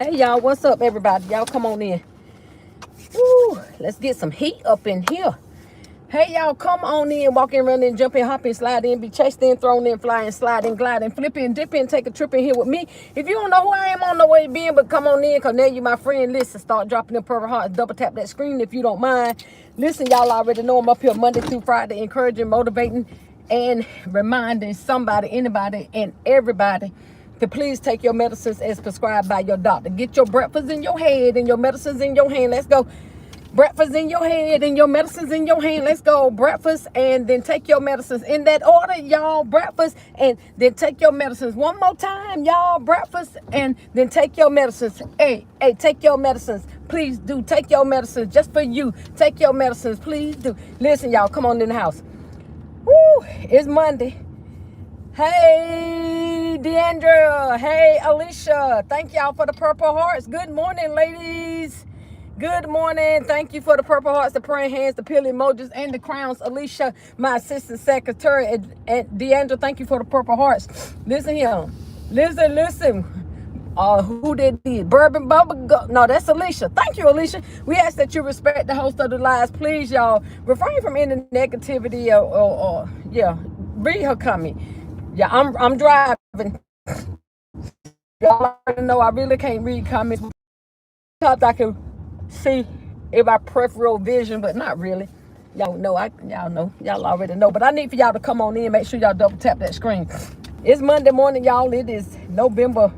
Hey y'all, what's up everybody? Y'all come on in. Woo, let's get some heat up in here. Hey y'all, come on in, walk in, run in, jump in, hop in, slide in, be chased in, thrown in, flying, sliding, gliding, flipping, dipping, take a trip in here with me. If you don't know who I am, on the way being, but come on in, because now you my friend. Listen, start dropping them purple hearts, double tap that screen if you don't mind. Listen, y'all already know I'm up here Monday through Friday, encouraging, motivating, and reminding somebody, anybody, and everybody to please take your medicines as prescribed by your doctor. Get your breakfast in your head and your medicines in your hand. Let's go. Breakfast in your head and your medicines in your hand. Let's go. Breakfast and then take your medicines in that order, y'all. Breakfast and then take your medicines. One more time, y'all. Breakfast and then take your medicines. Hey, take your medicines. Please do. Take your medicines just for you. Take your medicines. Please do. Listen, y'all. Come on in the house. Woo. It's Monday. Hey, Deandra. Hey, Alicia. Thank y'all for the purple hearts. Good morning, ladies. Good morning. Thank you for the purple hearts, the praying hands, the pill emojis, and the crowns. Alicia, my assistant secretary, and Deandra, thank you for the purple hearts. Listen here. Listen. Who did the bourbon bubble go? No, that's Alicia. Thank you, Alicia. We ask that you respect the host of the lives. Please, y'all, refrain from any negativity or read her comment. Yeah, I'm driving. Y'all already know I really can't read comments. Sometimes I can see in my peripheral vision, but not really. Y'all know, y'all already know. But I need for y'all to come on in. Make sure y'all double tap that screen. It's Monday morning, y'all. It is November.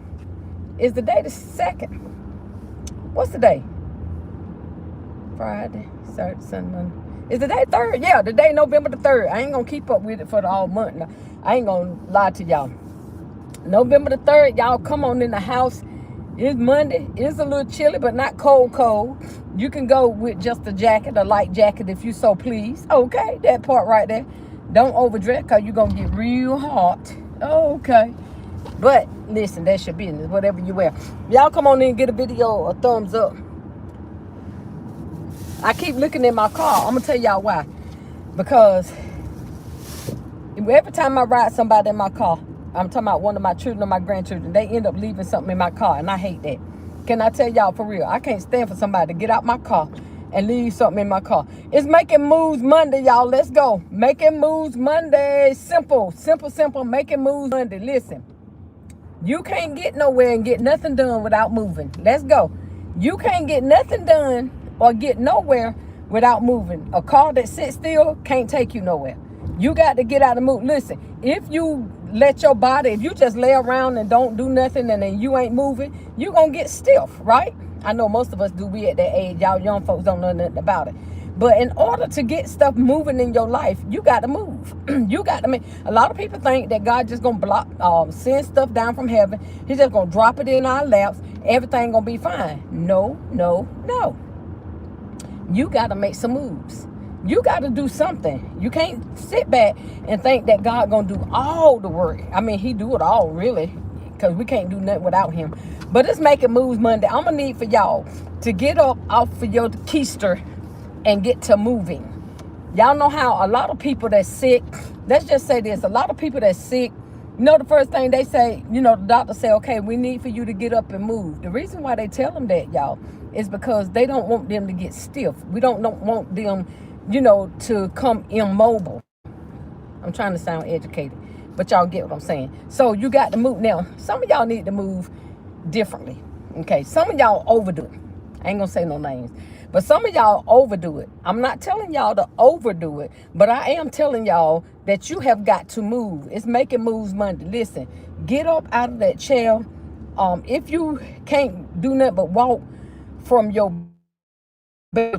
Is the day the 2nd? What's the day? Friday, Saturday, Sunday, Monday. Is the day 3rd? Yeah, the day November the 3rd. I ain't gonna keep up with it for the all month. Now. I ain't gonna lie to y'all. November the 3rd, y'all come on in the house. It's Monday. It's a little chilly, but not cold. You can go with just a jacket, a light jacket, if you so please. Okay, that part right there. Don't overdress, because you're going to get real hot. Okay. But, listen, that's your business, whatever you wear. Y'all come on in and get a video, a thumbs up. I keep looking at my car. I'm going to tell y'all why. Because every time I ride somebody in my car, I'm talking about one of my children or my grandchildren, they end up leaving something in my car, and I hate that. Can I tell y'all for real? I can't stand for somebody to get out my car and leave something in my car. It's Making Moves Monday, y'all. Let's go. Making Moves Monday. Simple. Making Moves Monday. Listen, you can't get nowhere and get nothing done without moving. Let's go. You can't get nothing done or get nowhere without moving. A car that sits still can't take you nowhere. You got to get out and move. Listen, if you let your body, if you just lay around and don't do nothing and then you ain't moving, you going to get stiff, right? I know most of us do. We at that age. Y'all young folks don't know nothing about it. But in order to get stuff moving in your life, you got to move. You got to make. A lot of people think that God just going to send stuff down from heaven. He's just going to drop it in our laps. Everything going to be fine. No. You got to make some moves. You got to do something. You can't sit back and think that God going to do all the work. I mean, he do it all, really, because we can't do nothing without him. But it's Making Moves Monday. I'm going to need for y'all to get up off of your keister and get to moving. Y'all know how a lot of people that's sick, let's just say this, a lot of people that's sick, you know, the first thing they say, you know, the doctor say, okay, we need for you to get up and move. The reason why they tell them that, y'all, is because they don't want them to get stiff. We don't want them, you know, to come immobile. I'm trying to sound educated, but y'all get what I'm saying. So you got to move. Now, some of y'all need to move differently. Okay, some of y'all overdo it. I ain't gonna say no names, but some of y'all overdo it. I'm not telling y'all to overdo it, but I am telling y'all that you have got to move. It's Making Moves Monday. Listen, get up out of that chair. If you can't do nothing but walk from your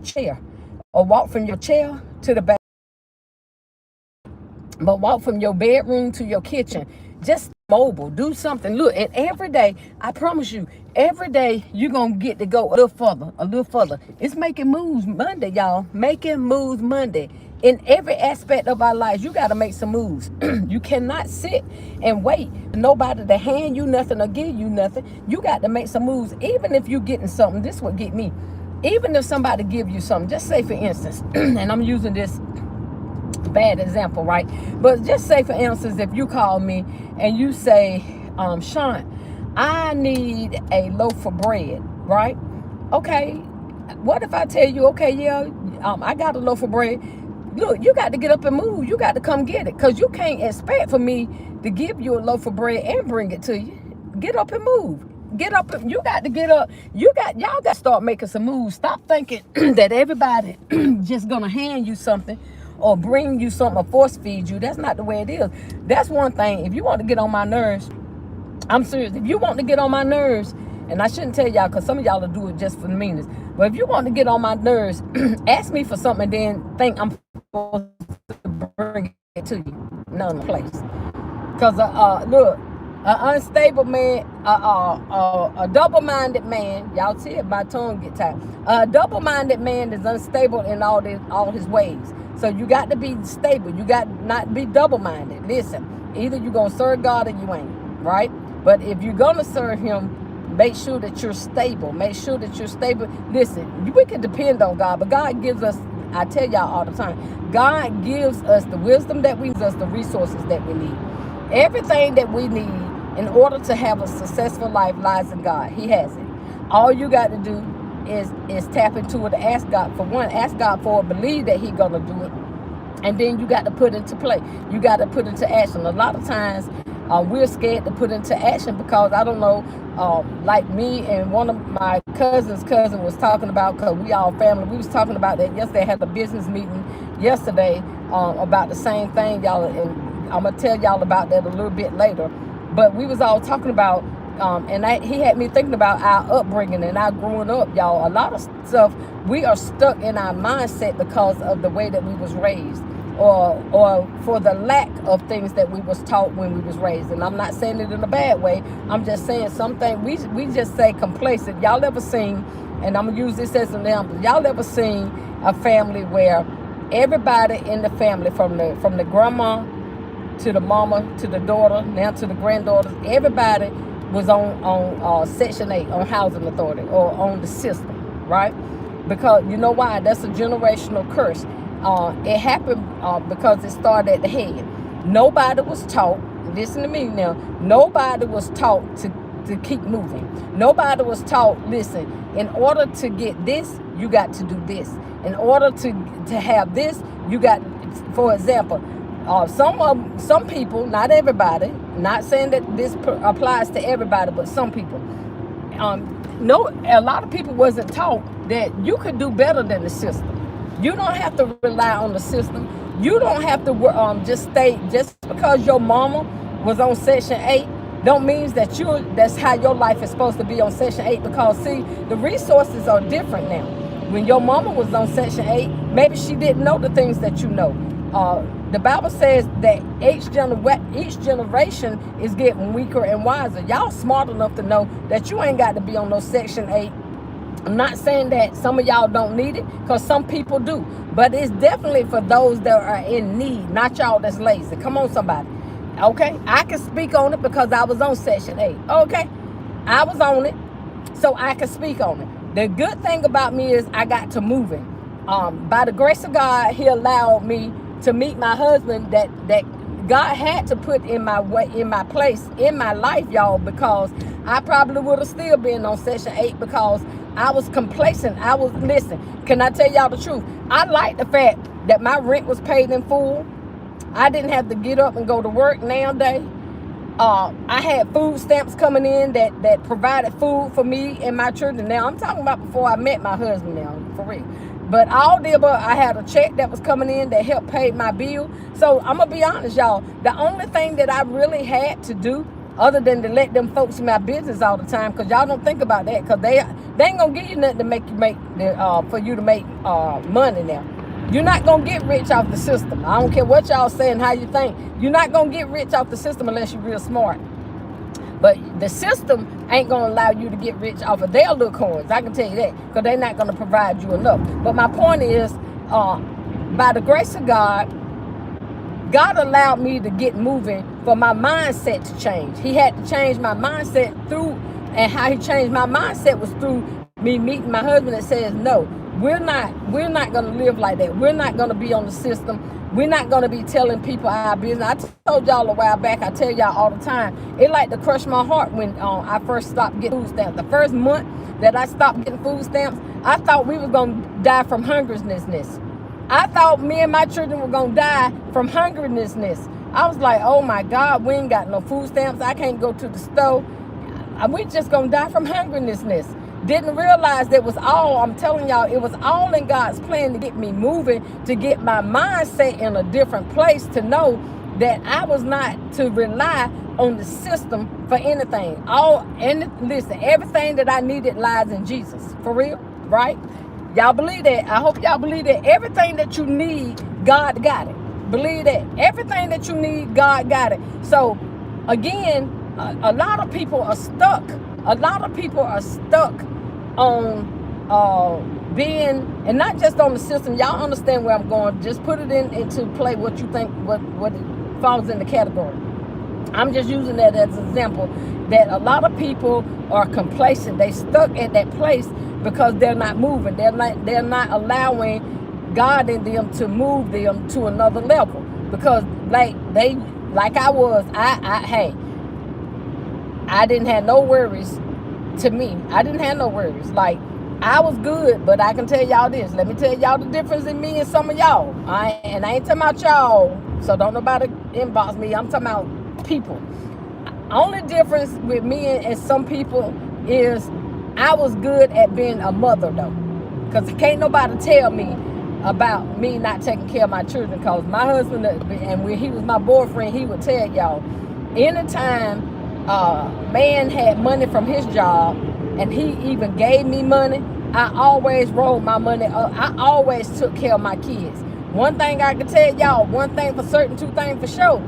chair, or walk from your chair to the back, but walk from your bedroom to your kitchen. Just mobile, do something. Look, and every day, I promise you, every day you're gonna get to go a little further. It's Making Moves Monday, y'all. Making Moves Monday. In every aspect of our lives, you got to make some moves. You cannot sit and wait for nobody to hand you nothing or give you nothing. You got to make some moves. Even if you're getting something, this would get me. Even if somebody give you something, just say for instance, and I'm using this bad example, right? But just say for instance, if you call me and you say, Sean, I need a loaf of bread, right? Okay, what if I tell you, okay, yeah, I got a loaf of bread. Look, you got to get up and move. You got to come get it, because you can't expect for me to give you a loaf of bread and bring it to you. Get up and move. Get up. You got to get up. Y'all got to start making some moves. Stop thinking that everybody just gonna hand you something or bring you something or force feed you. That's not the way it is. That's one thing. If you want to get on my nerves, I'm serious. If you want to get on my nerves, and I shouldn't tell y'all because some of y'all will do it just for the meanness, but if you want to get on my nerves, ask me for something and then think I'm supposed to bring it to you. None of the place. Because, look, an unstable man, a double-minded man, y'all see it, my tongue get tired. A double-minded man is unstable in all his ways. So you got to be stable. You got not be double-minded. Listen, either you're going to serve God or you ain't, right? But if you're going to serve him, make sure that you're stable. Make sure that you're stable. Listen, we can depend on God, but God gives us, I tell y'all all the time, God gives us the wisdom that we need, us the resources that we need. Everything that we need in order to have a successful life lies in God. He has it. All you got to do is tap into it, ask God for one, ask God for it, believe that He's gonna do it, and then you got to put into play. You got to put into action. A lot of times we're scared to put into action because, I don't know, like me and one of my cousin was talking about, because we all family, we was talking about that yesterday. I had a business meeting yesterday about the same thing, y'all, and I'm going to tell y'all about that a little bit later. But we was all talking about, and he had me thinking about our upbringing and our growing up, y'all. A lot of stuff, we are stuck in our mindset because of the way that we was raised, or for the lack of things that we was taught when we was raised. And I'm not saying it in a bad way. I'm just saying something, we just say complacent. Y'all ever seen, and I'm going to use this as an example, y'all ever seen a family where everybody in the family, from the grandma to the mama, to the daughter, now to the granddaughters, everybody was on Section 8, on housing authority, or on the system, right? Because you know why? That's a generational curse. It happened because it started at the head. Nobody was taught, listen to me now, nobody was taught to keep moving. Nobody was taught, listen, in order to get this, you got to do this. In order to have this, you got, for example, some people, not everybody, not saying that this applies to everybody, but some people, no, a lot of people wasn't taught that you could do better than the system. You don't have to rely on the system. You don't have to just because your mama was on Section 8, don't mean that that's how your life is supposed to be on Section 8, because see, the resources are different now. When your mama was on Section 8, maybe she didn't know the things that you know. The Bible says that each generation is getting weaker and wiser. Y'all smart enough to know that you ain't got to be on no Section 8. I'm not saying that some of y'all don't need it, because some people do. But it's definitely for those that are in need, not y'all that's lazy. Come on, somebody. Okay? I can speak on it because I was on Section 8. Okay? I was on it, so I can speak on it. The good thing about me is I got to moving. By the grace of God, He allowed me to meet my husband that God had to put in my place in my life, y'all, because I probably would have still been on Section 8 because I was complacent. Listen, can I tell y'all the truth? I like the fact that my rent was paid in full. I didn't have to get up and go to work nowadays. I had food stamps coming in that provided food for me and my children. Now, I'm talking about before I met my husband now, for real. But all the above, I had a check that was coming in that helped pay my bill. So I'm going to be honest, y'all. The only thing that I really had to do, other than to let them folks in my business all the time, because y'all don't think about that, because they ain't going to give you nothing to make you for you to make money now. You're not going to get rich off the system. I don't care what y'all say and how you think. You're not going to get rich off the system unless you're real smart. But the system ain't going to allow you to get rich off of their little coins. I can tell you that, because they're not going to provide you enough. But my point is, by the grace of God, God allowed me to get moving for my mindset to change. He had to change my mindset through, and how He changed my mindset was through me meeting my husband that says, no, We're not gonna live like that. We're not gonna be on the system. We're not gonna be telling people our business. I told y'all a while back, I tell y'all all the time, it like to crush my heart when I first stopped getting food stamps. The first month that I stopped getting food stamps, I thought we was gonna die from hungerousness. I thought me and my children were gonna die from hungerousness. I was like, oh my God, we ain't got no food stamps. I can't go to the store. We just gonna die from hungerousness. Didn't realize that was all, I'm telling y'all, it was all in God's plan to get me moving, to get my mindset in a different place, to know that I was not to rely on the system for anything. Listen, everything that I needed lies in Jesus. For real, right? Y'all believe that? I hope y'all believe that. Everything that you need, God got it. Believe that. Everything that you need, God got it. So, again, a lot of people are stuck. A lot of people are stuck on being, and not just on the system. Y'all understand where I'm going. Just put it into play what you think, what it falls in the category. I'm just using that as an example, that a lot of people are complacent. They stuck at that place because they're not moving. They're not allowing God in them to move them to another level. Because I didn't have no worries. To me, I didn't have no worries. Like, I was good, but I can tell y'all this. Let me tell y'all the difference in me and some of y'all. I ain't talking about y'all, so don't nobody inbox me. I'm talking about people. Only difference with me and some people is I was good at being a mother, though. Because can't nobody tell me about me not taking care of my children. Because my husband, and when he was my boyfriend, he would tell y'all, anytime man had money from his job and he even gave me money, I always rolled my money up. I always took care of my kids. One thing I can tell y'all, one thing for certain, two things for sure,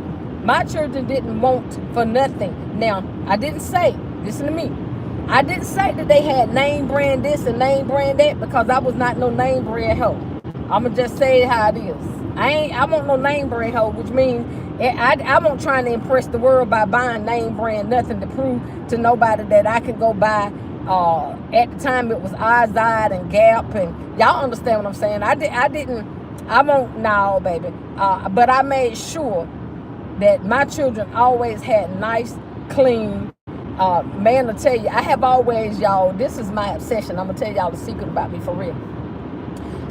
my children didn't want for nothing. Now, I didn't say, listen to me, I didn't say that they had name brand this and name brand that, because I was not no name brand hoe. I'ma just say it how it is. I want no name brand hoe, which means I won't trying to impress the world by buying name brand nothing to prove to nobody that I could go buy. At the time it was Izod and Gap, and y'all understand what I'm saying. I won't, no, baby. But I made sure that my children always had nice, clean, man, to tell you, I have always, y'all, this is my obsession. I'm gonna tell y'all the secret about me for real.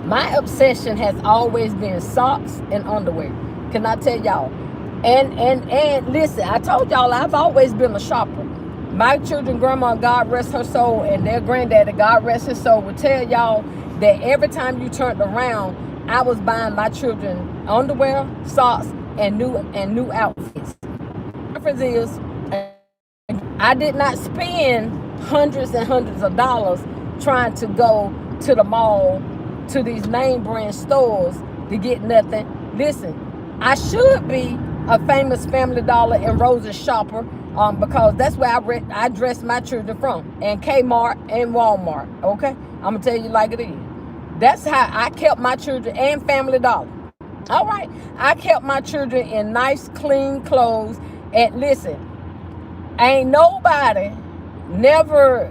My obsession has always been socks and underwear. Can I tell y'all? And listen, I told y'all I've always been a shopper. My children, grandma, God rest her soul, and their granddaddy, God rest his soul, would tell y'all that every time you turned around, I was buying my children underwear, socks, and new outfits. The difference is, I did not spend hundreds and hundreds of dollars trying to go to the mall, to these name brand stores to get nothing. Listen, I should be a famous Family Dollar and Rose's shopper, because that's where I dress my children from, and Kmart and Walmart. Okay, I'm gonna tell you like it is. That's how I kept my children, and Family Dollar. All right, I kept my children in nice, clean clothes. And listen, ain't nobody never,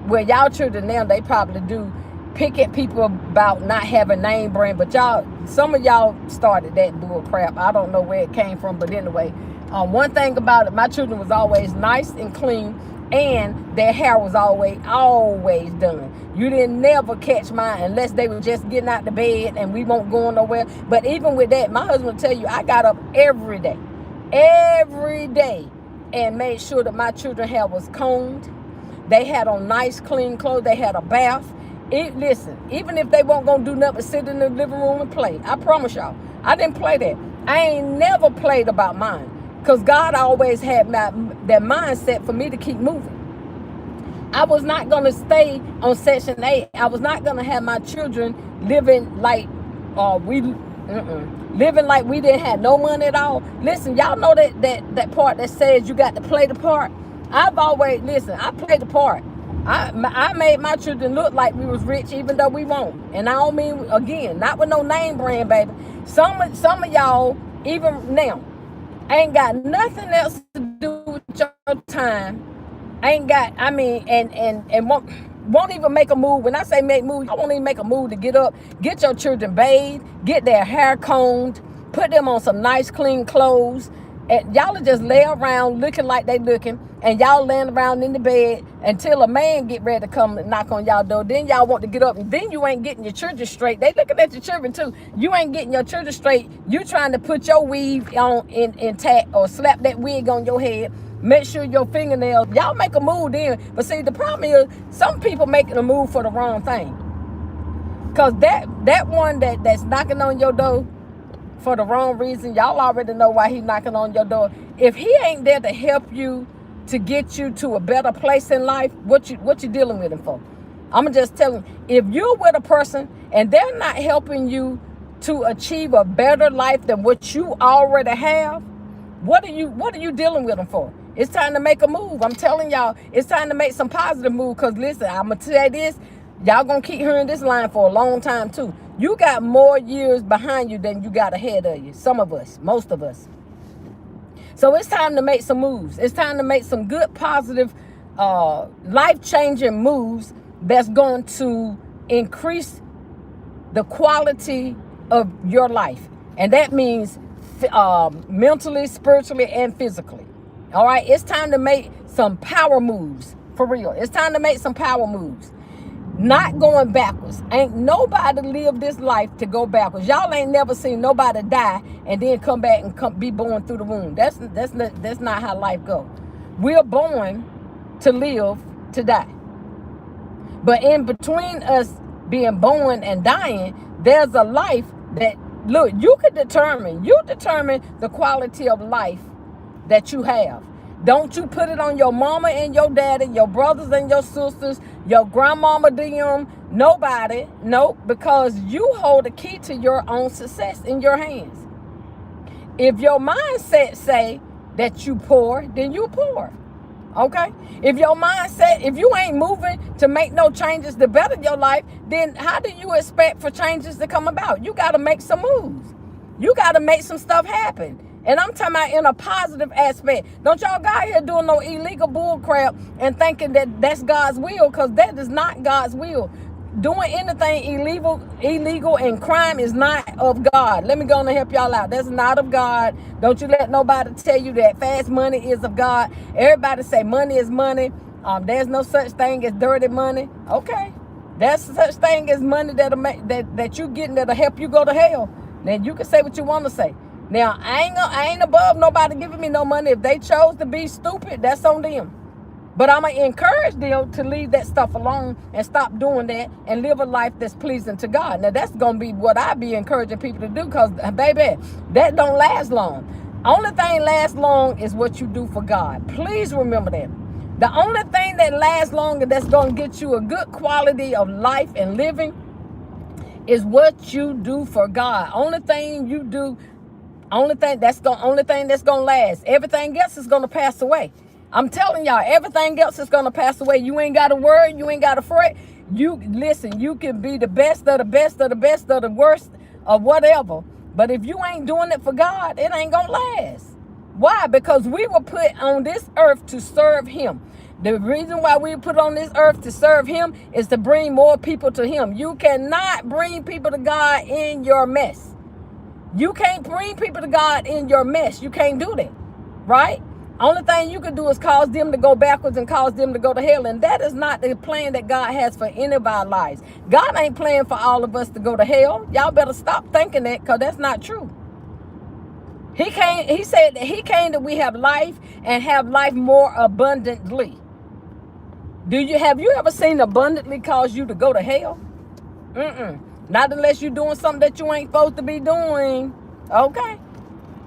well, y'all children now, they probably do pick at people about not having name brand, but y'all, some of y'all started that bull crap. I don't know where it came from, but anyway, one thing about it, my children was always nice and clean, and their hair was always done. You didn't never catch mine unless they were just getting out the bed and we won't go nowhere. But even with that, my husband will tell you, I got up every day, and made sure that my children's hair was combed. They had on nice, clean clothes. They had a bath. Listen, even if they weren't gonna do nothing but sit in the living room and play, I promise y'all, I didn't play that. I ain't never played about mine, because God always had that mindset for me to keep moving. I was not gonna stay on Section 8. I was not gonna have my children living like living like we didn't have no money at all. Listen, y'all know that part that says you got to play the part. I've always, listen, I played the part. I made my children look like we was rich, even though we won't. And I don't mean, again, not with no name brand, baby. Some of y'all, even now, ain't got nothing else to do with your time. Ain't got, I mean, and won't even make a move. When I say make move, I won't even make a move to get up, get your children bathed, get their hair combed, put them on some nice clean clothes. And y'all will just lay around looking like they looking, and y'all laying around in the bed until a man get ready to come and knock on y'all door. Then y'all want to get up, and then you ain't getting your children straight. They looking at your children too. You ain't getting your children straight. You trying to put your weave on intact or slap that wig on your head. Make sure your fingernails. Y'all make a move then. But see, the problem is some people making a move for the wrong thing. Cause that one that's knocking on your door for the wrong reason, y'all already know why he's knocking on your door. If he ain't there to help you, to get you to a better place in life, what you dealing with him for? I'm just telling you, if you're with a person and they're not helping you to achieve a better life than what you already have, what are you dealing with them for? It's time to make a move. I'm telling y'all, it's time to make some positive move. Cause listen, I'm gonna tell you this, y'all gonna keep hearing this line for a long time too. You got more years behind you than you got ahead of you. Some of us, most of us. So it's time to make some moves. It's time to make some good, positive, life-changing moves that's going to increase the quality of your life. And that means mentally, spiritually, and physically. All right? It's time to make some power moves. For real. It's time to make some power moves. Not going backwards. Ain't nobody live this life to go backwards. Y'all ain't never seen nobody die and then come back and be born through the womb. That's not how life go. We're born to live to die. But in between us being born and dying, there's a life that, look, you determine the quality of life that you have. Don't you put it on your mama and your daddy, your brothers and your sisters, your grandmama, them, nobody. Nope, because you hold the key to your own success in your hands. If your mindset say that you poor, then you poor. Okay? If your mindset, if you ain't moving to make no changes to better your life, then how do you expect for changes to come about? You got to make some moves. You got to make some stuff happen. And I'm talking about in a positive aspect. Don't y'all go out here doing no illegal bull crap and thinking that that's God's will, because that is not God's will. Doing anything illegal and crime is not of God. Let me go and help y'all out. That's not of God. Don't you let nobody tell you that fast money is of God. Everybody say money is money. There's no such thing as dirty money. Okay. There's such thing as money that you getting that'll help you go to hell. Then you can say what you want to say. Now, I ain't above nobody giving me no money. If they chose to be stupid, that's on them. But I'm going to encourage them to leave that stuff alone and stop doing that and live a life that's pleasing to God. Now, that's going to be what I be encouraging people to do, because, baby, that don't last long. Only thing lasts long is what you do for God. Please remember that. The only thing that lasts long and that's going to get you a good quality of life and living is what you do for God. Only thing you do. Only thing that's gonna last. Everything else is gonna pass away. I'm telling y'all, everything else is gonna pass away. You ain't gotta worry, you ain't gotta fret. You listen, you can be the best of the best of the best of the worst or whatever. But if you ain't doing it for God, it ain't gonna last. Why? Because we were put on this earth to serve him. The reason why we were put on this earth to serve him is to bring more people to him. You cannot bring people to God in your mess. You can't bring people to God in your mess. You can't do that, right? Only thing you can do is cause them to go backwards and cause them to go to hell. And that is not the plan that God has for any of our lives. God ain't planning for all of us to go to hell. Y'all better stop thinking that, because that's not true. He said that he came that we have life and have life more abundantly. Have you ever seen abundantly cause you to go to hell? Not unless you're doing something that you ain't supposed to be doing. Okay?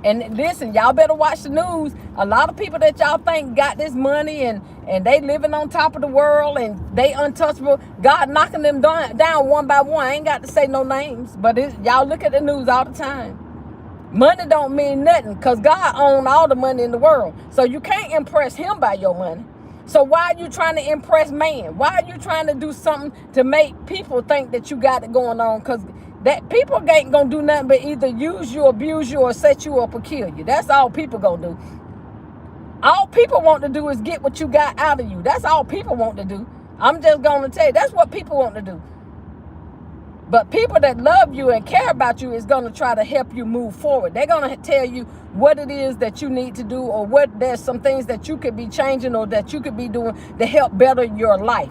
And listen, y'all better watch the news. A lot of people that y'all think got this money and they living on top of the world and they untouchable, God knocking them down one by one. I ain't got to say no names, but y'all look at the news all the time. Money don't mean nothing, because God owns all the money in the world. So you can't impress him by your money. So why are you trying to impress man? Why are you trying to do something to make people think that you got it going on? Because that people ain't going to do nothing but either use you, abuse you, or set you up or kill you. That's all people going to do. All people want to do is get what you got out of you. That's all people want to do. I'm just going to tell you, that's what people want to do. But people that love you and care about you is going to try to help you move forward. They're going to tell you what it is that you need to do, or what there's some things that you could be changing or that you could be doing to help better your life.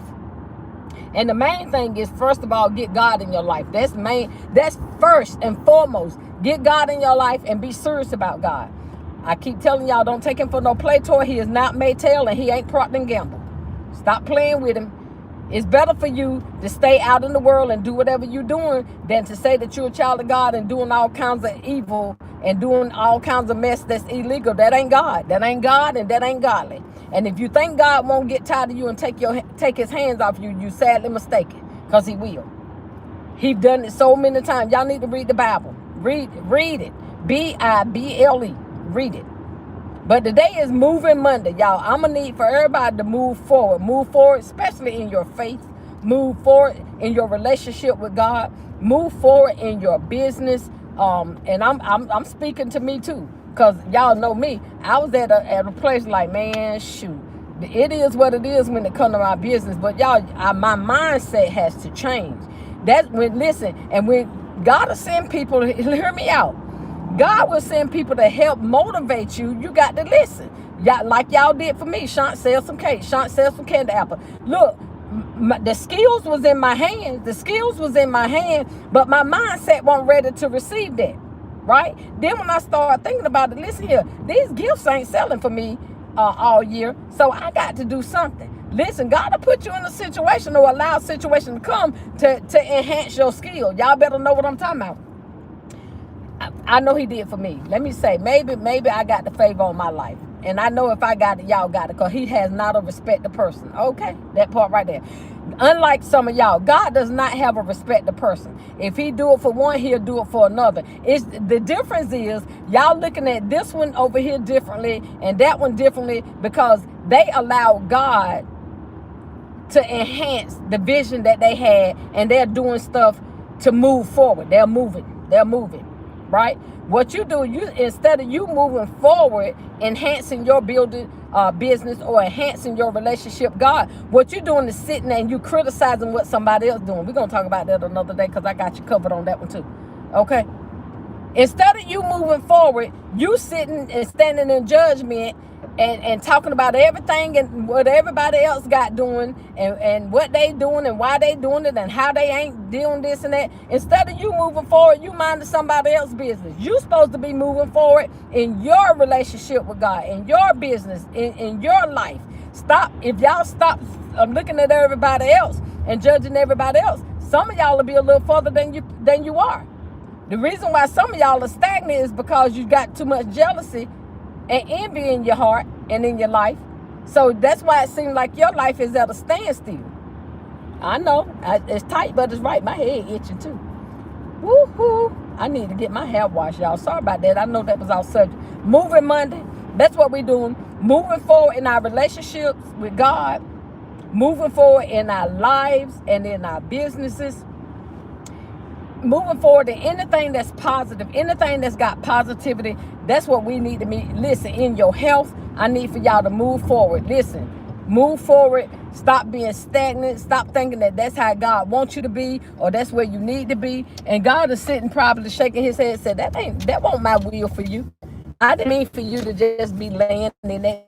And the main thing is, first of all, get God in your life. That's first and foremost. Get God in your life and be serious about God. I keep telling y'all, don't take him for no play toy. He is not Maytel and he ain't Procter & Gamble. Stop playing with him. It's better for you to stay out in the world and do whatever you're doing than to say that you're a child of God and doing all kinds of evil and doing all kinds of mess that's illegal. That ain't God. That ain't God, and that ain't godly. And if you think God won't get tired of you and take his hands off you, you sadly mistaken, because he will. He's done it so many times. Y'all need to read the Bible. Read it. Bible. Read it. But today is Moving Monday, y'all. I'm going to need for everybody to move forward. Move forward, especially in your faith. Move forward in your relationship with God. Move forward in your business. And I'm speaking to me too, because y'all know me. I was at a place like, man, shoot. It is what it is when it comes to my business. But y'all, my mindset has to change. That's when, listen, and when God will send people, hear me out. God will send people to help motivate you. You got to listen. Y'all, like y'all did for me. Shant sell some cake. Shant sell some candy apple. Look, the skills was in my hand. The skills was in my hand, but my mindset wasn't ready to receive that. Right? Then when I started thinking about it, listen here, these gifts ain't selling for me all year, so I got to do something. Listen, God will put you in a situation or allow a situation to come to enhance your skill. Y'all better know what I'm talking about. I know he did for me. Let me say, maybe I got the favor on my life. And I know if I got it, y'all got it, because he has not a respect of person. Okay, that part right there. Unlike some of y'all, God does not have a respect of person. If he do it for one, he'll do it for another. The difference is y'all looking at this one over here differently and that one differently, because they allow God to enhance the vision that they had, and they're doing stuff to move forward. They're moving. Right? What you do, instead of you moving forward, enhancing your business or enhancing your relationship, God, what you're doing is sitting there and you criticizing what somebody else doing. We're going to talk about that another day, because I got you covered on that one too. Okay? Instead of you moving forward, you sitting and standing in judgment and talking about everything and what everybody else got doing and what they doing and why they doing it and how they ain't doing this and that. Instead of you moving forward, you minding somebody else's business. You supposed to be moving forward in your relationship with God, in your business, in your life. Stop. If y'all stop looking at everybody else and judging everybody else, some of y'all will be a little further than you are. The reason why some of y'all are stagnant is because you got too much jealousy and envy in your heart and in your life. So that's why it seems like your life is at a standstill. I know. It's tight, but it's right. My head itching too. Woo-hoo. I need to get my hair washed, y'all. Sorry about that. I know that was our subject. Moving Monday. That's what we're doing. Moving forward in our relationships with God. Moving forward in our lives and in our businesses. Moving forward in anything that's positive, anything that's got positivity. That's what we need to be. Listen, in your health, I need for y'all to move forward. Listen, move forward. Stop being stagnant. Stop thinking that that's how God wants you to be or that's where you need to be. And God is sitting probably shaking his head and said, that won't my will for you. I didn't mean for you to just be laying in that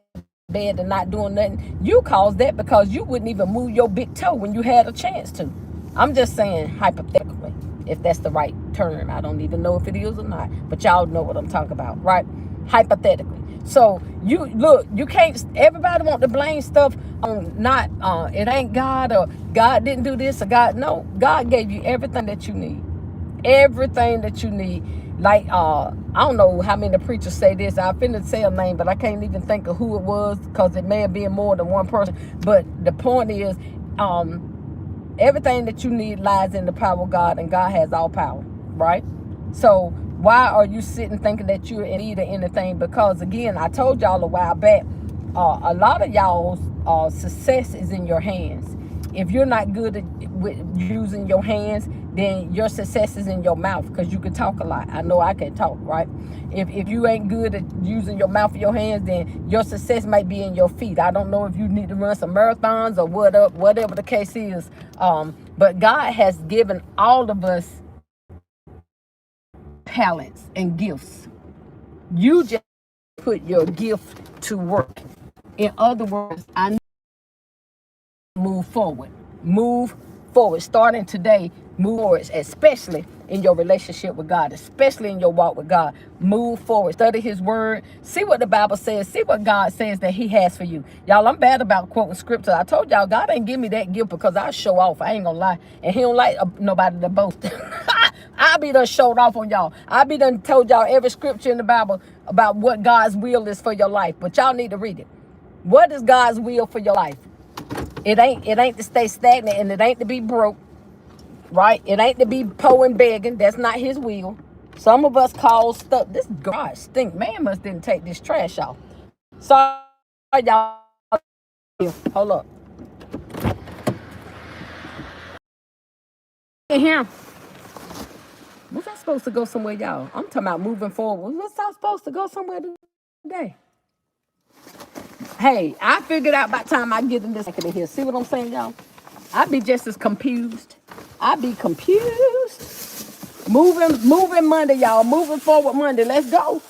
bed and not doing nothing. You caused that because you wouldn't even move your big toe when you had a chance to. I'm just saying hypothetically, if that's the right term. I don't even know if it is or not, but y'all know what I'm talking about, right? Hypothetically. So you can't, everybody want to blame stuff on it ain't God or God didn't do this or God gave you everything that you need. Everything that you need. Like, I don't know how many preachers say this. I finna say a name, but I can't even think of who it was because it may have been more than one person. But the point is, everything that you need lies in the power of God, and God has all power, right? So why are you sitting thinking that you're in need of anything? Because again, I told y'all a while back, a lot of y'all's success is in your hands. if you're not good at with using your hands, then your success is in your mouth, because you can talk a lot. I know I can talk, right? If you ain't good at using your mouth or your hands, then your success might be in your feet. I don't know if you need to run some marathons or whatever the case is. But God has given all of us talents and gifts. You just put your gift to work. In other words, I need to move forward. Move forward. Starting today, move forward, especially in your relationship with God, especially in your walk with God. Move forward. Study his word. See what the Bible says. See what God says that he has for you. Y'all, I'm bad about quoting scripture. I told y'all, God ain't give me that gift because I show off. I ain't gonna lie. And he don't like nobody to boast. I be done showed off on y'all. I be done told y'all every scripture in the Bible about what God's will is for your life. But y'all need to read it. What is God's will for your life? It ain't to stay stagnant, and it ain't to be broke, right? It ain't to be poor and begging. That's not his will. Some of us call stuff. This garage stink. Man must didn't take this trash off. Sorry, y'all. Hold up. In here. Was I supposed to go somewhere, y'all? I'm talking about moving forward. Was I supposed to go somewhere today? Hey, I figured out by the time I get in this in here. See what I'm saying, y'all? I be just as confused. I be confused. Moving Monday, y'all. Moving forward Monday. Let's go.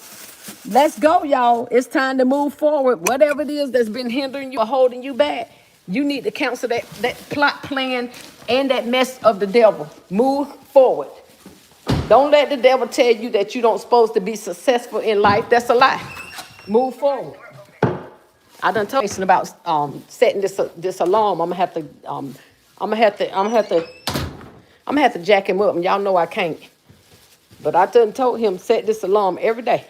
Let's go, y'all. It's time to move forward. Whatever it is that's been hindering you or holding you back, you need to cancel that plot, plan, and that mess of the devil. Move forward. Don't let the devil tell you that you don't supposed to be successful in life. That's a lie. Move forward. I done told you about setting this alarm. I'm gonna have to jack him up, and y'all know I can't. But I done told him set this alarm every day.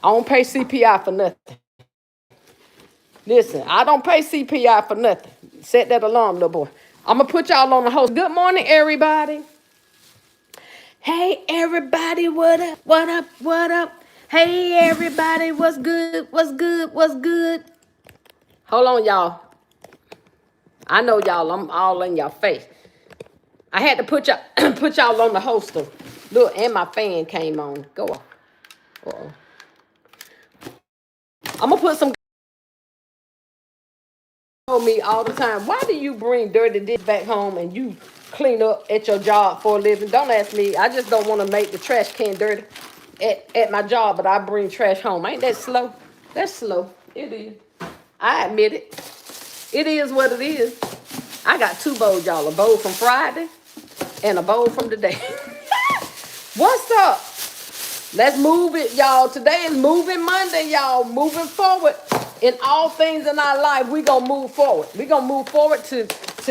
I don't pay CPI for nothing. Listen, I don't pay CPI for nothing. Set that alarm, little boy. I'm gonna put y'all on the host. Good morning, everybody. Hey, everybody, what up? What up? What up? Hey, everybody, what's good? What's good? What's good? Hold on, y'all. I know y'all, I'm all in y'all face. I had to put y'all on the holster. Look, and my fan came on. Go on. Uh-oh. I'm gonna put some on me all the time. Why do you bring dirty dish back home and you clean up at your job for a living? Don't ask me. I just don't want to make the trash can dirty at my job, but I bring trash home. Ain't that slow? That's slow. It is. I admit it. It is what it is. I got two bowls, y'all. A bowl from Friday and a bowl from today. What's up? Let's move it, y'all. Today is Moving Monday, y'all. Moving forward in all things in our life. We're going to move forward. We're going to move forward to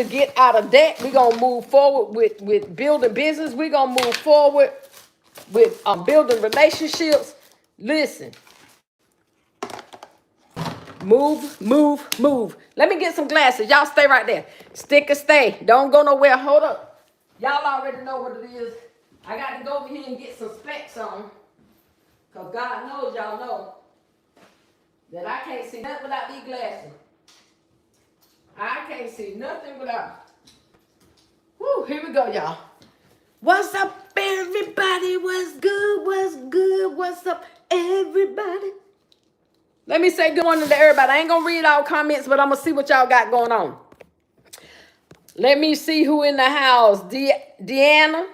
get out of debt. We're going to move forward with building business. We're going to move forward with building relationships. Listen. Move, move, move. Let me get some glasses. Y'all stay right there. Stick or stay. Don't go nowhere. Hold up. Y'all already know what it is. I got to go over here and get some specs on. Because God knows y'all know that I can't see nothing without these glasses. I can't see nothing without. Woo, here we go, y'all. What's up, everybody? What's good? What's good? What's up, everybody? Let me say good morning to everybody. I ain't going to read all comments, but I'm going to see what y'all got going on. Let me see who in the house. Deandra,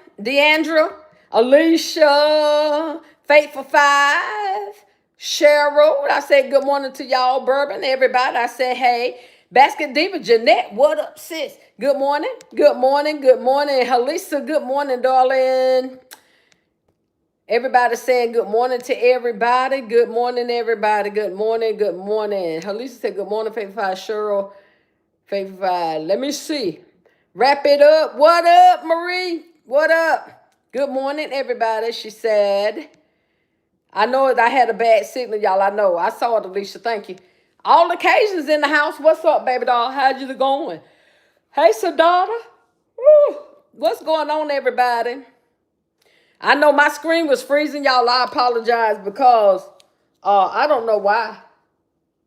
Alicia, Faithful 5, Cheryl. I said good morning to y'all, Bourbon, everybody. I said, hey. Basket Diva, Jeanette, what up, sis? Good morning. Good morning. Good morning. Halisa, good morning, darling. Everybody saying good morning to everybody. Good morning, everybody. Good morning. Good morning. Halisa said good morning, Faithful 5, Cheryl. Faithful 5. Let me see. Wrap it up. What up, Marie? What up? Good morning, everybody. She said, I know I had a bad signal, y'all. I know. I saw it, Alicia. Thank you. All occasions in the house. What's up, baby doll? How's you going? Hey, Sadada. Woo. What's going on, everybody? I know my screen was freezing, y'all. I apologize because I don't know why.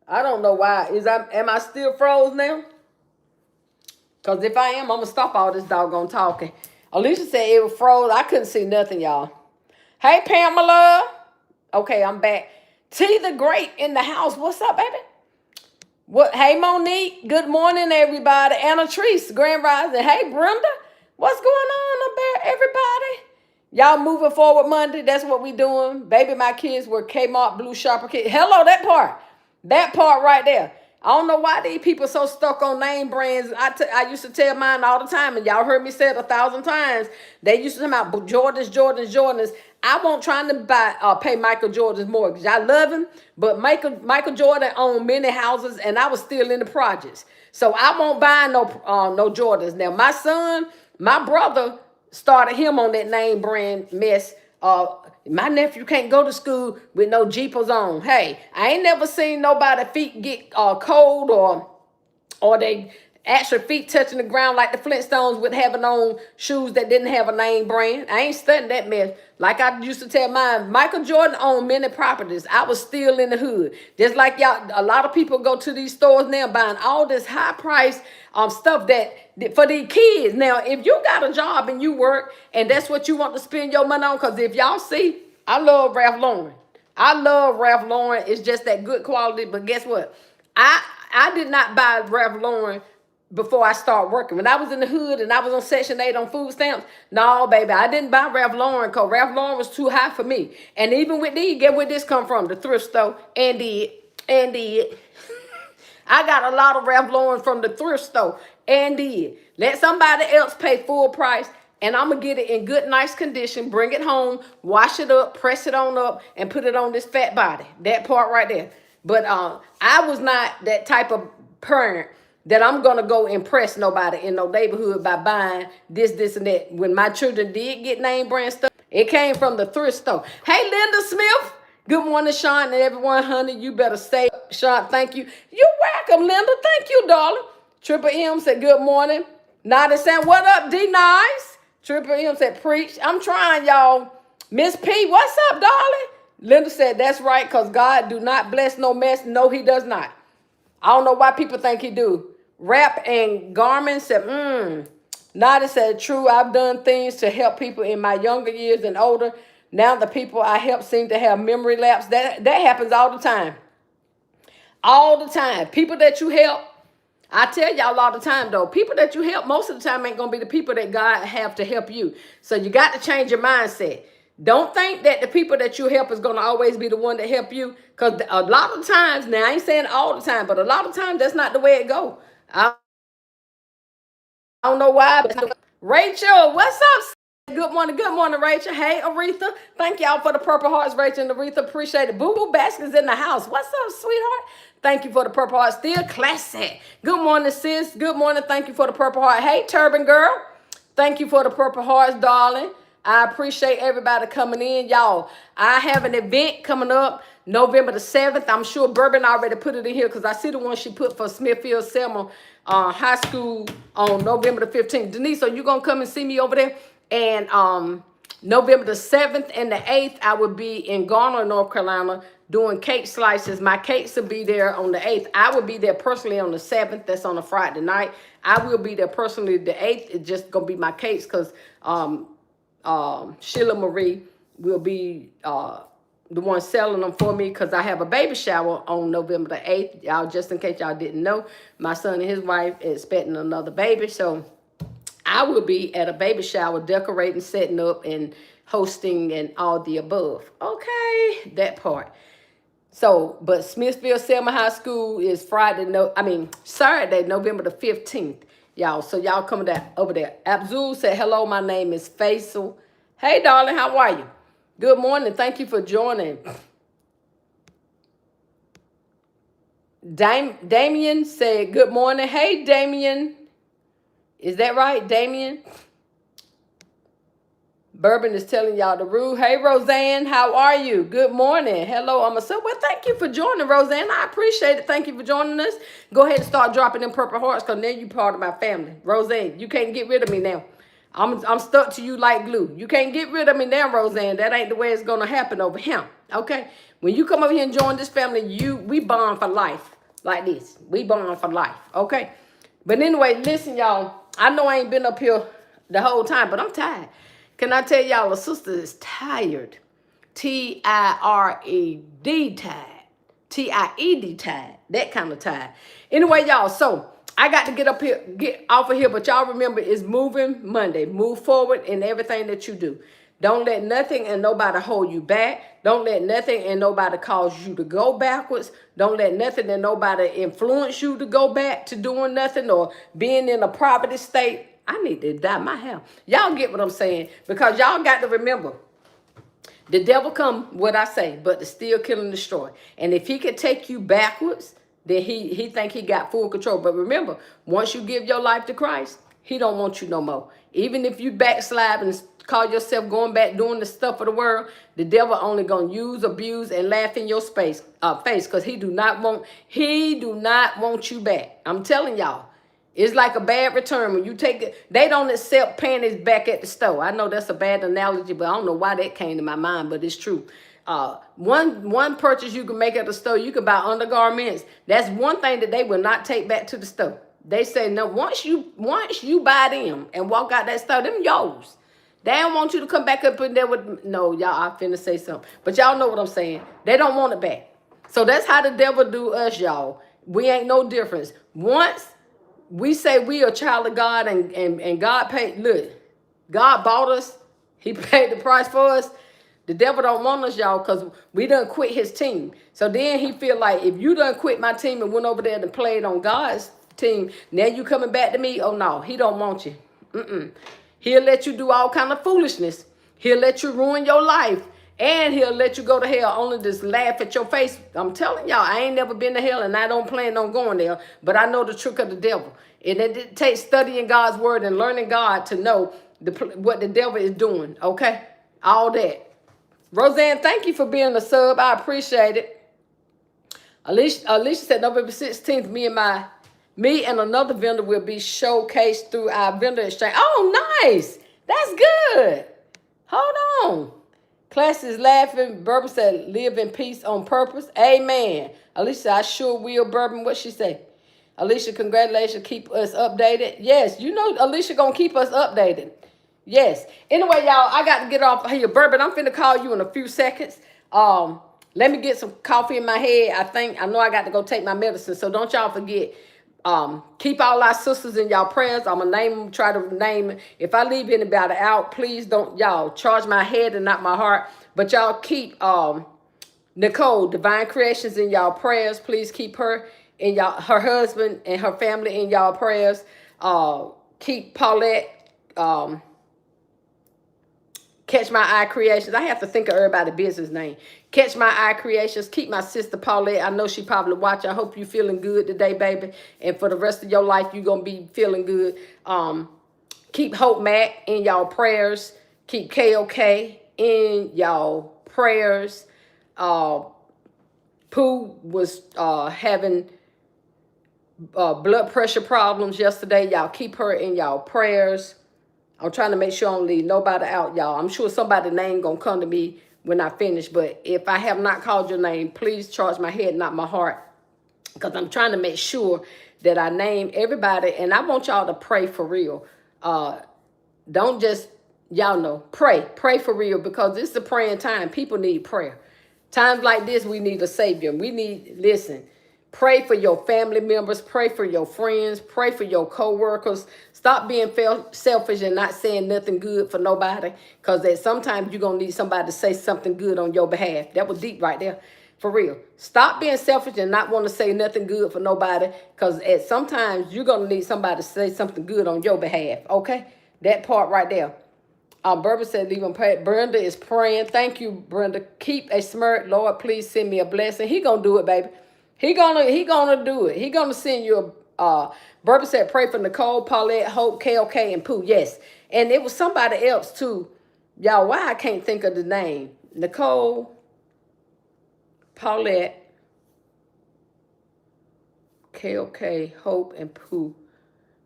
I don't know why. Am I still froze now? Because if I am, I'm going to stop all this doggone talking. Alicia said it was froze. I couldn't see nothing, y'all. Hey, Pamela. Okay, I'm back. T the Great in the house. What's up, baby? What? Hey, Monique. Good morning, everybody. Anna Treese, Grand Rising. Hey, Brenda. What's going on up there, everybody? Y'all moving forward Monday. That's what we doing. Baby, my kids were Kmart Blue Shopper kids. Hello, that part. That part right there. I don't know why these people so stuck on name brands. I used to tell mine all the time, and y'all heard me say it 1,000 times. They used to talk about Jordans. I won't trying to pay Michael Jordan's mortgage. I love him, but Michael Jordan owned many houses, and I was still in the projects. So I won't buy no Jordans. Now, my brother started him on that name brand mess. My nephew can't go to school with no Jeepers on. Hey, I ain't never seen nobody feet get cold or they actual feet touching the ground like the Flintstones with having on shoes that didn't have a name brand. I ain't studying that mess. Like I used to tell mine, Michael Jordan owned many properties. I was still in the hood. Just like y'all, a lot of people go to these stores now buying all this high price stuff that for these kids. Now, if you got a job and you work and that's what you want to spend your money on, because if y'all see, I love Ralph Lauren. I love Ralph Lauren. It's just that good quality. But guess what? I did not buy Ralph Lauren before I start working. When I was in the hood and I was on Section 8 on food stamps, no, baby, I didn't buy Ralph Lauren because Ralph Lauren was too high for me. And even with these, get where this come from? The thrift store. And did. I got a lot of Ralph Lauren from the thrift store. And did. Let somebody else pay full price. And I'm going to get it in good, nice condition, bring it home, wash it up, press it on up, and put it on this fat body. That part right there. But I was not that type of parent that I'm going to go impress nobody in no neighborhood by buying this, and that. When my children did get name brand stuff, it came from the thrift store. Hey, Linda Smith. Good morning, Sean, and everyone. Honey, you better stay. Sean, thank you. You're welcome, Linda. Thank you, darling. Triple M said, good morning. Nada said, what up, D-Nice? Triple M said, preach. I'm trying, y'all. Miss P, what's up, darling? Linda said, that's right, because God do not bless no mess. No, he does not. I don't know why people think he do. Rap and Garmin said, Nada said, true, I've done things to help people in my younger years and older. Now the people I help seem to have memory lapse. That happens all the time. All the time. People that you help, I tell y'all all the time, though, people that you help most of the time ain't going to be the people that God have to help you. So you got to change your mindset. Don't think that the people that you help is going to always be the one that help you. Because a lot of times, now I ain't saying all the time, but a lot of times that's not the way it go. I don't know why. But Rachel, what's up? Good morning, Rachel. Hey, Aretha. Thank y'all for the Purple Hearts, Rachel and Aretha. Appreciate it. Boo Boo Baskets in the house. What's up, sweetheart? Thank you for the Purple Heart. Still classic. Good morning, sis. Good morning. Thank you for the Purple Heart. Hey, Turban Girl. Thank you for the Purple Hearts, darling. I appreciate everybody coming in. Y'all, I have an event coming up November the 7th. I'm sure Bourbon already put it in here because I see the one she put for Smithfield Selma High School on November the 15th. Denise, are you going to come and see me over there? And November the 7th and the 8th, I will be in Garner, North Carolina, doing cake slices. My cakes will be there on the 8th. I will be there personally on the 7th. That's on a Friday night. I will be there personally the 8th. It's just going to be my cakes because Sheila Marie will be the one selling them for me because I have a baby shower on November the 8th. Y'all, just in case y'all didn't know, my son and his wife is expecting another baby. So I will be at a baby shower, decorating, setting up, and hosting, and all the above. Okay, that part. So, but Smithfield Selma High School is Saturday, November the 15th, y'all. So y'all come over there. Abdul said, hello, my name is Faisal. Hey, darling, how are you? Good morning. Thank you for joining. Damien said, good morning. Hey, Damien. Is that right, Damien? Bourbon is telling y'all the rule. Hey, Roseanne, how are you? Good morning. Hello, I'm a sub. Well, thank you for joining, Roseanne. I appreciate it. Thank you for joining us. Go ahead and start dropping them purple hearts because now you're part of my family. Roseanne, you can't get rid of me now. I'm stuck to you like glue. You can't get rid of me now, Roseanne. That ain't the way it's going to happen over here. Okay? When you come over here and join this family, we bond for life like this. We bond for life. Okay? But anyway, listen, y'all. I know I ain't been up here the whole time, but I'm tired. Can I tell y'all, a sister is tired. Tired. Tied. Tired. That kind of tired. Anyway, y'all, so I got to get up here, get off of here, but y'all remember it's moving Monday. Move forward in everything that you do. Don't let nothing and nobody hold you back. Don't let nothing and nobody cause you to go backwards. Don't let nothing and nobody influence you to go back to doing nothing or being in a poverty state. I need to dye my hair. Y'all get what I'm saying? Because y'all got to remember, the devil come, what I say, but to steal, kill, and destroy. And if he could take you backwards, then he think he got full control. But remember, once you give your life to Christ, he don't want you no more. Even if you backslide and call yourself going back doing the stuff of the world, the devil only gonna use, abuse, and laugh in your face, because he do not want you back. I'm telling y'all. It's like a bad return when you take it. They don't accept panties back at the store. I know that's a bad analogy, but I don't know why that came to my mind, but it's true. One purchase you can make at the store, you can buy undergarments. That's one thing that they will not take back to the store. They say, no, once you buy them and walk out that store, them yours. They don't want you to come back up in there with, no, y'all, I finna say something. But y'all know what I'm saying. They don't want it back. So that's how the devil do us, y'all. We ain't no difference. Once we say we are a child of God and God paid, look, God bought us. He paid the price for us. The devil don't want us, y'all, because we done quit his team. So then he feel like, if you done quit my team and went over there and played on God's team, now you coming back to me? Oh, no, he don't want you. He'll let you do all kind of foolishness. He'll let you ruin your life. And he'll let you go to hell only to laugh at your face. I'm telling y'all, I ain't never been to hell and I don't plan on going there. But I know the trick of the devil. And it takes studying God's word and learning God to know what the devil is doing. Okay? All that. Roseanne, thank you for being a sub. I appreciate it. Alicia said November 16th, me and another vendor will be showcased through our vendor exchange. Oh, nice. That's good. Hold on. Class is laughing. Bourbon said, live in peace on purpose. Amen. Alicia, I sure will, Bourbon. What she say? Alicia, congratulations. Keep us updated. Yes, you know Alicia going to keep us updated. Yes. Anyway, y'all, I got to get off here. Bourbon, I'm finna call you in a few seconds. Let me get some coffee in my head. I know I got to go take my medicine. So don't y'all forget. Keep all our sisters in y'all prayers. I'm gonna name them, try to name. If I leave anybody out, please don't, y'all, charge my head and not my heart. But y'all keep Nicole, Divine Creations, in y'all prayers. Please keep her in y'all, her husband and her family in y'all prayers. Keep Paulette, Catch My Eye Creations. I have to think of everybody's business name. Catch My Eye Creations. Keep my sister Paulette. I know she probably watching. I hope you feeling good today, baby. And for the rest of your life, you're going to be feeling good. Keep Hope Mac in y'all prayers. Keep KOK in y'all prayers. Pooh was having blood pressure problems yesterday. Y'all keep her in y'all prayers. I'm trying to make sure I don't leave nobody out, y'all. I'm sure somebody's name going to come to me when I finish. But if I have not called your name, please charge my head, not my heart. Because I'm trying to make sure that I name everybody. And I want y'all to pray for real. Don't just, y'all know, pray. Pray for real, because it's a praying time. People need prayer. Times like this, we need a savior. We need, listen, pray for your family members. Pray for your friends. Pray for your co-workers. Stop being selfish and not saying nothing good for nobody, because that sometimes you're going to need somebody to say something good on your behalf. That was deep right there. For real. Stop being selfish and not want to say nothing good for nobody, because at sometimes you're going to need somebody to say something good on your behalf. Okay? That part right there. Bourbon said, leave him pray. Brenda is praying. Thank you, Brenda. Keep a smirk. Lord, please send me a blessing. He going to do it, baby. He gonna do it. He gonna send you a, Bourbon said, pray for Nicole, Paulette, Hope, KOK, and Pooh. Yes. And it was somebody else too. Y'all, why I can't think of the name. Nicole, Paulette, KOK, Hope, and Pooh.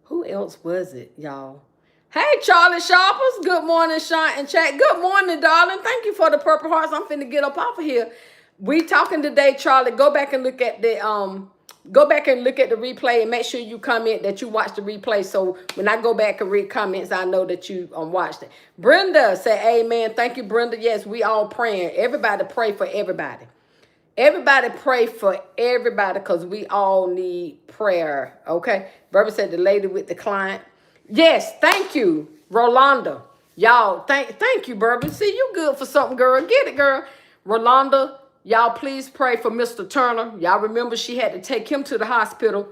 Who else was it, y'all? Hey, Charlie Sharpers. Good morning, Sean and chat. Good morning, darling. Thank you for the purple hearts. I'm finna get up off of here. We talking today, Charlie. Go back and look at the Go back and look at the replay and make sure you comment that you watched the replay. So when I go back and read comments, I know that you watched it. Brenda said, amen. Thank you, Brenda. Yes, we all praying. Everybody pray for everybody. Everybody pray for everybody because we all need prayer. Okay. Barbara said the lady with the client. Yes, thank you, Rolanda. Y'all, thank you, Bourbon. See, you good for something, girl. Get it, girl. Rolanda, y'all please pray for Mr. Turner. Y'all remember she had to take him to the hospital.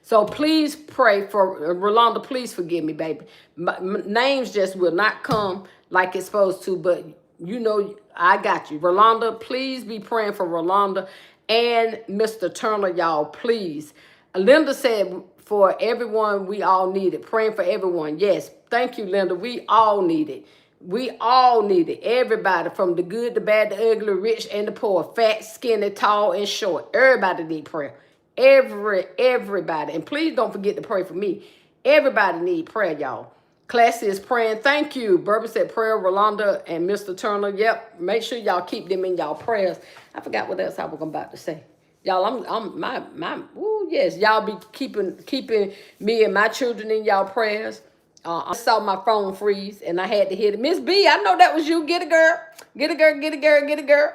So please pray for Rolanda. Please forgive me, baby. Names just will not come like it's supposed to, but you know I got you. Rolanda, please be praying for Rolanda and Mr. Turner, y'all, please. Linda said, for everyone, we all need it. Praying for everyone. Yes, thank you, Linda. We all need it. We all need it. Everybody, from the good, the bad, the ugly, rich, and the poor, fat, skinny, tall, and short. Everybody need prayer. Everybody. And please don't forget to pray for me. Everybody need prayer, y'all. Classy is praying. Thank you. Bourbon said prayer, Rolanda and Mr. Turner. Yep. Make sure y'all keep them in y'all prayers. I forgot what else I was about to say. Y'all, yes, y'all be keeping me and my children in y'all prayers. I saw my phone freeze and I had to hit it. Miss B, I know that was you. Get it, girl. Get it, girl. Get it, girl. Get it, girl.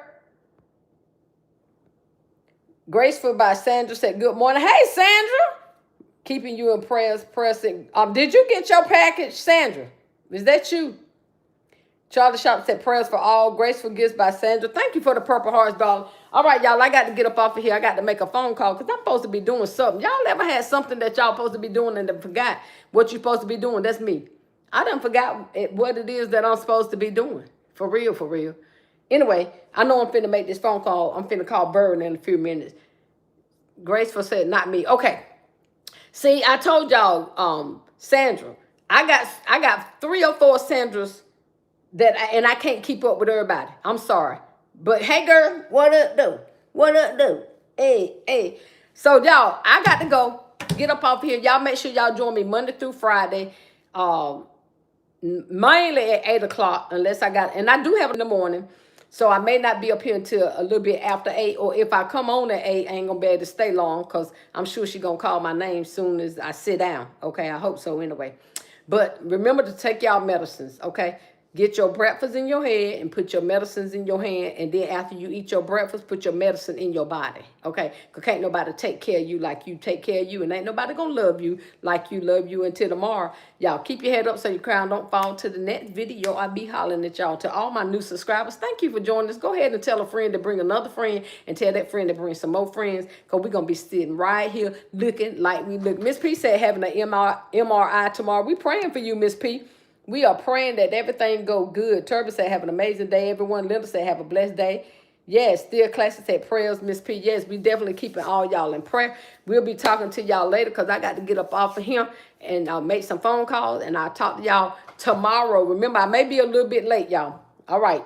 Graceful by Sandra said, good morning. Hey, Sandra. Keeping you in prayers. Pressing. Did you get your package, Sandra? Is that you? Charlie Shop said prayers for all. Graceful gifts by Sandra. Thank you for the Purple Hearts, darling. All right, y'all, I got to get up off of here. I got to make a phone call because I'm supposed to be doing something. Y'all ever had something that y'all supposed to be doing and then forgot what you're supposed to be doing? That's me. I done forgot what it is that I'm supposed to be doing. For real, for real. Anyway, I know I'm finna make this phone call. I'm finna call Bird in a few minutes. Graceful said, not me. Okay. See, I told y'all, Sandra, I got 3 or 4 Sandras and I can't keep up with everybody. I'm sorry. But hey, girl, what up, do? What up, do? Hey. So, y'all, I got to go. Get up off here. Y'all make sure y'all join me Monday through Friday. Mainly at 8 o'clock, unless and I do have it in the morning. So I may not be up here until a little bit after 8. Or if I come on at 8, I ain't going to be able to stay long because I'm sure she's going to call my name soon as I sit down. Okay, I hope so anyway. But remember to take y'all medicines, okay? Get your breakfast in your head and put your medicines in your hand. And then after you eat your breakfast, put your medicine in your body. Okay? Because can't nobody take care of you like you take care of you. And ain't nobody going to love you like you love you until tomorrow. Y'all keep your head up so your crown don't fall. To the next video, I'll be hollering at y'all. To all my new subscribers, thank you for joining us. Go ahead and tell a friend to bring another friend. And tell that friend to bring some more friends. Because we're going to be sitting right here looking like we look. Miss P said having an MRI tomorrow. We praying for you, Miss P. We are praying that everything go good. Turbo said, have an amazing day, everyone. Linda said, have a blessed day. Yes, still Classic said, prayers, Miss P. Yes, we definitely keeping all y'all in prayer. We'll be talking to y'all later because I got to get up off of him and make some phone calls. And I'll talk to y'all tomorrow. Remember, I may be a little bit late, y'all. All right.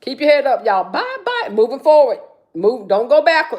Keep your head up, y'all. Bye-bye. Moving forward. Don't go backwards.